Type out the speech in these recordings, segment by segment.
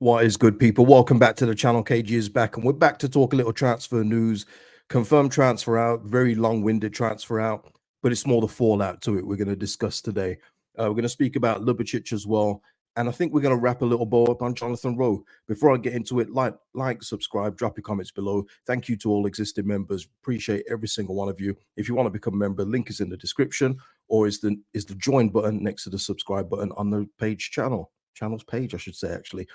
What is good, people? Welcome back to the channel. KG is back, and we're back to talk a little transfer news. Confirmed transfer out, very long-winded transfer out, but it's more the fallout to it we're going to discuss today. We're going to speak about Ljubicic as well, and I think we're going to wrap a little bow up on Jonathan Rowe. Before I get into it, like, subscribe, drop your comments below. Thank you to all existing members. Appreciate every single one of you. If you want to become a member, link is in the description, or is the join button next to the subscribe button on the channel's page, I should say, actually.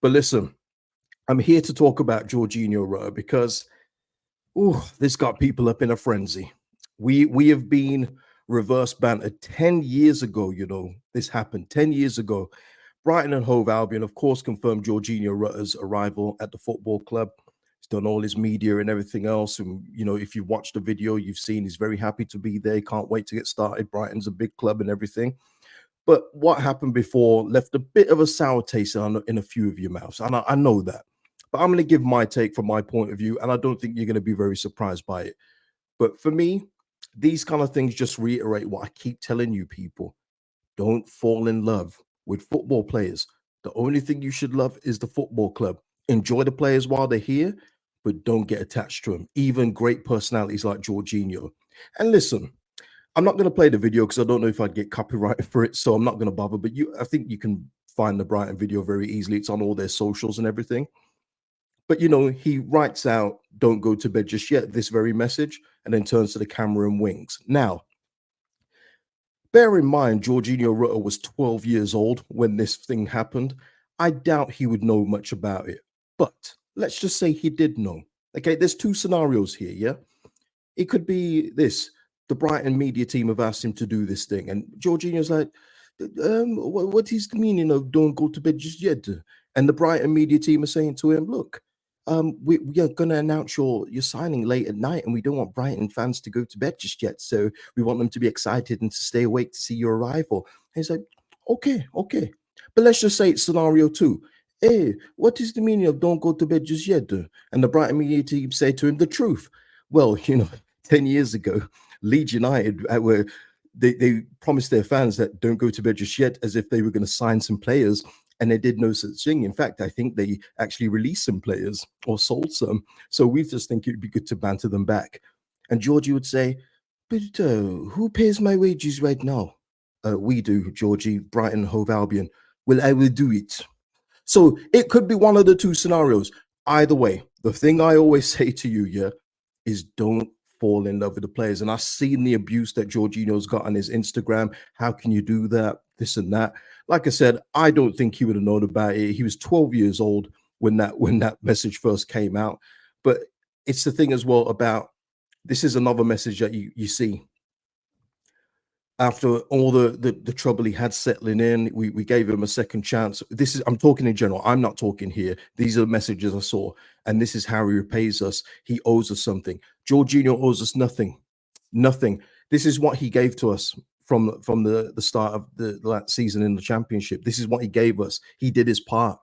But listen, I'm here to talk about Georginio Rutter because this got people up in a frenzy. We have been reverse bantered 10 years ago. This happened 10 years ago. Brighton and Hove Albion, of course, confirmed Georginio Rutter's arrival at the football club. He's done all his media and everything else. And, if you've watched the video, you've seen he's very happy to be there. Can't wait to get started. Brighton's a big club and everything. But what happened before left a bit of a sour taste in a few of your mouths. And I know that. But I'm going to give my take from my point of view, and I don't think you're going to be very surprised by it. But for me, these kind of things just reiterate what I keep telling you people. Don't fall in love with football players. The only thing you should love is the football club. Enjoy the players while they're here, but don't get attached to them. Even great personalities like Georginio. And listen, I'm not going to play the video because I don't know if I'd get copyrighted for it, so I'm not going to bother. But I think you can find the Brighton video very easily. It's on all their socials and everything. But, he writes out, "Don't go to bed just yet," this very message, and then turns to the camera and winks. Now, bear in mind, Georginio Rutter was 12 years old when this thing happened. I doubt he would know much about it. But let's just say he did know. Okay, there's two scenarios here, yeah? It could be this. The Brighton media team have asked him to do this thing, and Georginio's like, what is the meaning of "don't go to bed just yet"? And the Brighton media team are saying to him, "Look, we are going to announce your signing late at night, and we don't want Brighton fans to go to bed just yet. So we want them to be excited and to stay awake to see your arrival." And he's like, okay. But let's just say it's scenario two. "Hey, what is the meaning of "don't go to bed just yet"? And the Brighton media team say to him the truth. Well, 10 years ago, Leeds United they promised their fans that "don't go to bed just yet," as if they were going to sign some players, and they did no such thing. In fact, I think they actually released some players or sold some. So we just think it would be good to banter them back. And Georgie would say, "But who pays my wages right now?" "We do, Georgie, Brighton Hove Albion." "Well, I will do it." So it could be one of the two scenarios. Either way, the thing I always say to you, yeah, is don't fall in love with the players. And I've seen the abuse that Georginio's got on his Instagram. How can you do that? This and that. Like I said, I don't think he would have known about it. He was 12 years old when that message first came out. But it's the thing as well about, this is another message that you see. After all the trouble he had settling in, we gave him a second chance. I'm talking in general. I'm not talking here. These are the messages I saw, and this is how he repays us. He owes us something. Georginio owes us nothing. This is what he gave to us from the start of that season in the Championship. This is what he gave us. He did his part.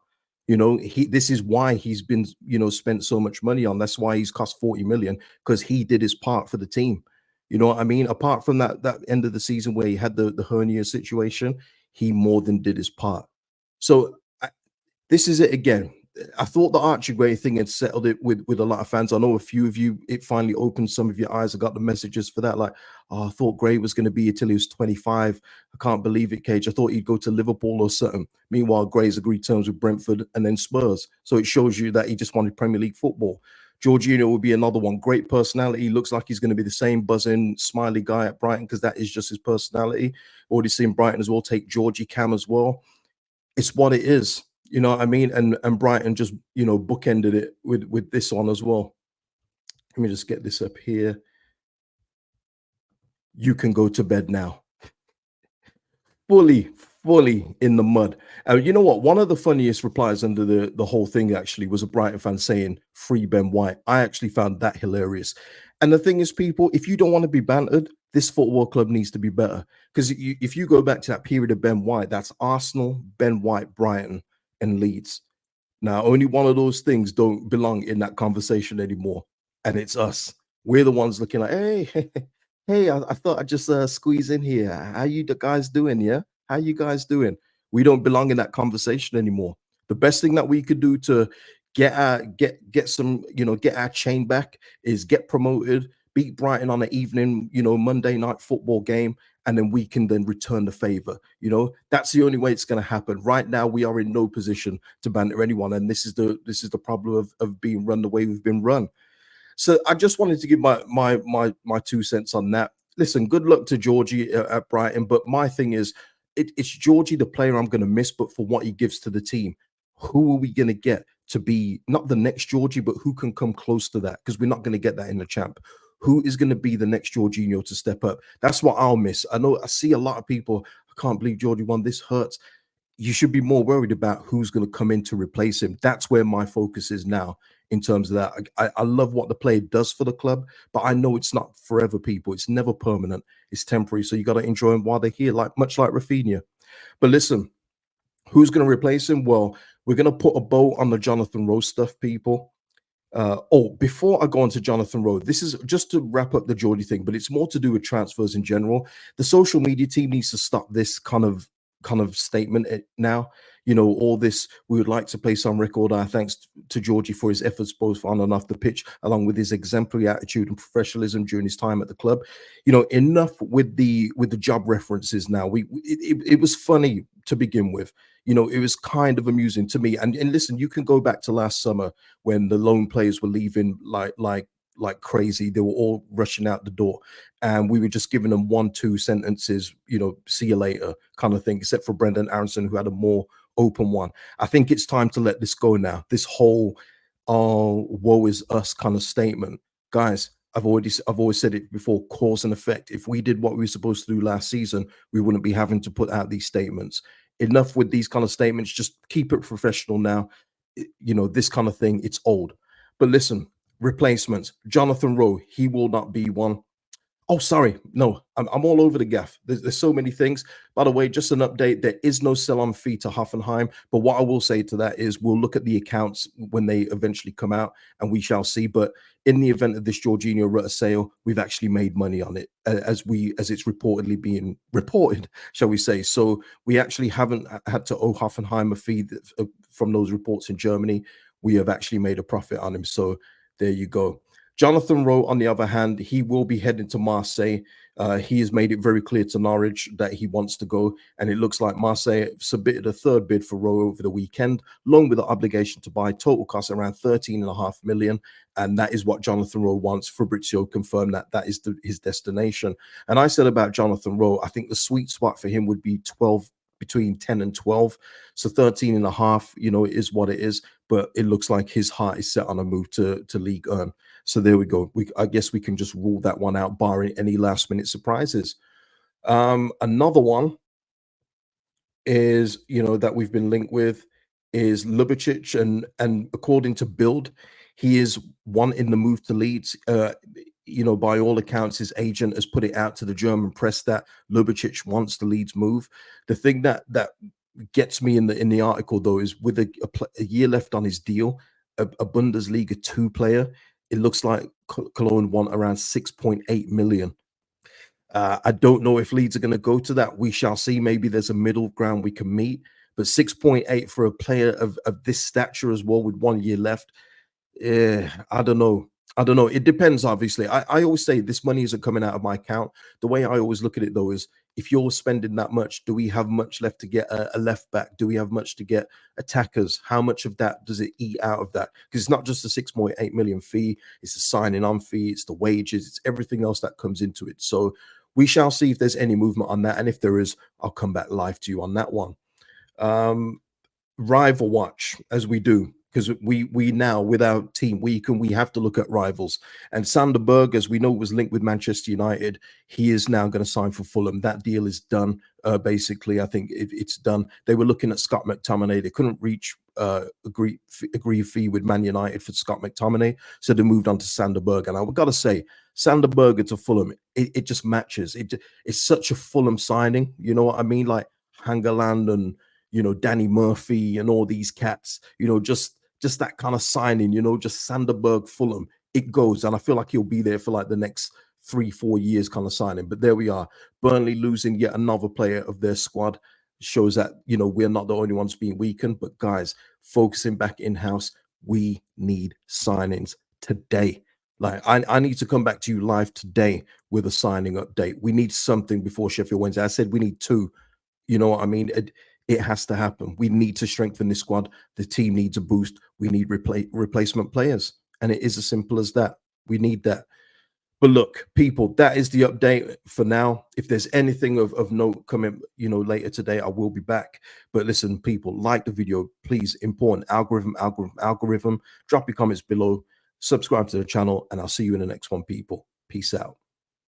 This is why he's been spent so much money on. That's why he's cost 40 million, because he did his part for the team. You know what I mean? Apart from that end of the season where he had the hernia situation, he more than did his part. So this is it again. I thought the Archie Gray thing had settled it with a lot of fans. I know a few of you, it finally opened some of your eyes. I got the messages for that. Like, "Oh, I thought Gray was going to be here till he was 25. I can't believe it, Cage. I thought he'd go to Liverpool or something." Meanwhile, Gray's agreed terms with Brentford and then Spurs. So it shows you that he just wanted Premier League football. Georginio will be another one. Great personality. Looks like he's going to be the same buzzing, smiley guy at Brighton, because that is just his personality. Already seen Brighton as well take Georgie Cam as well. It's what it is. You know what I mean? And Brighton just, bookended it with this one as well. Let me just get this up here. "You can go to bed now." Fully in the mud. You know what? One of the funniest replies under the whole thing actually was a Brighton fan saying, "Free Ben White." I actually found that hilarious. And the thing is, people, if you don't want to be bantered, this football club needs to be better. Because if you go back to that period of Ben White, that's Arsenal, Ben White, Brighton, and Leeds. Now, only one of those things don't belong in that conversation anymore, and it's us. We're the ones looking like, "Hey, hey, I thought I'd just squeeze in here. How you guys doing? Yeah, how you guys doing?" We don't belong in that conversation anymore. The best thing that we could do to get some, get our chain back is get promoted, beat Brighton on an evening, Monday night football game, and then we can then return the favor. That's the only way it's going to happen. Right now, we are in no position to banter anyone, and this is the problem of being run the way we've been run. So I just wanted to give my 2 cents on that. Listen, good luck to Georgie at Brighton, but my thing is, it's Georgie the player I'm going to miss, but for what he gives to the team, who are we going to get to be not the next Georgie, but who can come close to that? Because we're not going to get that in the champ. Who is going to be the next Georginio to step up? That's what I'll miss. I know I see a lot of people. I can't believe Georgie won. This hurts. You should be more worried about who's going to come in to replace him. That's where my focus is now in terms of that. I love what the player does for the club, but I know it's not forever, people. It's never permanent. It's temporary. So you got to enjoy them while they're here, much like Rafinha. But listen, who's going to replace him? Well, we're going to put a bow on the Jonathan Rowe stuff, people. Before I go on to Jonathan Rowe, this is just to wrap up the Geordie thing, but it's more to do with transfers in general. The social media team needs to stop this kind of statement now. All this, we would like to place on record our thanks to Georgie for his efforts both on and off the pitch, along with his exemplary attitude and professionalism during his time at the club. Enough with the job references now. It was funny to begin with. It was kind of amusing to me. And listen, you can go back to last summer when the loan players were leaving like crazy. They were all rushing out the door, and we were just giving them 1-2 sentences, see you later kind of thing, except for Brendan Aronson, who had a more open one. I think it's time to let this go now. This whole woe is us kind of statement, guys. I've always said it before, cause and effect. If we did what we were supposed to do last season, we wouldn't be having to put out these statements. Enough with these kind of statements. Just keep it professional now. This kind of thing, it's old. But listen, replacements. Jonathan Rowe, he will not be one. Oh, sorry. No, I'm all over the gaff. There's so many things. By the way, just an update. There is no sell-on fee to Hoffenheim. But what I will say to that is we'll look at the accounts when they eventually come out and we shall see. But in the event of this Georginio Rutter sale, we've actually made money on it as it's reportedly being reported, shall we say. So we actually haven't had to owe Hoffenheim a fee from those reports in Germany. We have actually made a profit on him. So there you go. Jonathan Rowe, on the other hand, he will be heading to Marseille. He has made it very clear to Norwich that he wants to go, and it looks like Marseille submitted a third bid for Rowe over the weekend, along with the obligation to buy. Total cost around 13.5 million, and that is what Jonathan Rowe wants. Fabrizio confirmed that is his destination. And I said about Jonathan Rowe, I think the sweet spot for him would be 12, between 10 and 12. So 13.5, it is what it is. But it looks like his heart is set on a move to League One. So there we go. I guess we can just rule that one out, barring any last minute surprises. Another one is, that we've been linked with is Ljubicic, and according to BILD, he is wanting the move to Leeds. By all accounts, his agent has put it out to the German press that Ljubicic wants the Leeds move. The thing that gets me in the article, though, is with a year left on his deal, a Bundesliga 2 player, it looks like Cologne want around 6.8 million. I don't know if Leeds are going to go to that. We shall see. Maybe there's a middle ground we can meet. But 6.8 for a player of this stature as well with 1 year left, I don't know. It depends, obviously. I always say this money isn't coming out of my account. The way I always look at it, though, is if you're spending that much, do we have much left to get a left back? Do we have much to get attackers? How much of that does it eat out of that? Because it's not just the 6.8 million fee, it's the signing on fee, it's the wages, it's everything else that comes into it. So we shall see if there's any movement on that. And if there is, I'll come back live to you on that one. Rival watch, as we do, because we now, with our team, we have to look at rivals. And Sander Berg, as we know, was linked with Manchester United. He is now going to sign for Fulham. That deal is done. Basically, I think it's done. They were looking at Scott McTominay. They couldn't reach agree fee with Man United for Scott McTominay, so they moved on to Sander Berg. And I've got to say, Sander Berg to Fulham, it just matches. It's such a Fulham signing. You know what I mean? Like Hangeland and Danny Murphy and all these cats. Just that kind of signing. Just Sander Berg, Fulham. It goes, and I feel like he'll be there for like the next 3-4 years kind of signing. But there we are. Burnley losing yet another player of their squad. shows that, you know, we're not the only ones being weakened. But guys, focusing back in-house, we need signings today. Like I need to come back to you live today with a signing update. We need something before Sheffield Wednesday. I said we need two. You know what I mean? It has to happen. We need to strengthen this squad. The team needs a boost. We need replacement players. And it is as simple as that. We need that. But look, people, that is the update for now. If there's anything of note coming, you know, later today, I will be back. But listen, people, like the video, please. Important algorithm. Drop your comments below. Subscribe to the channel, and I'll see you in the next one, people. Peace out.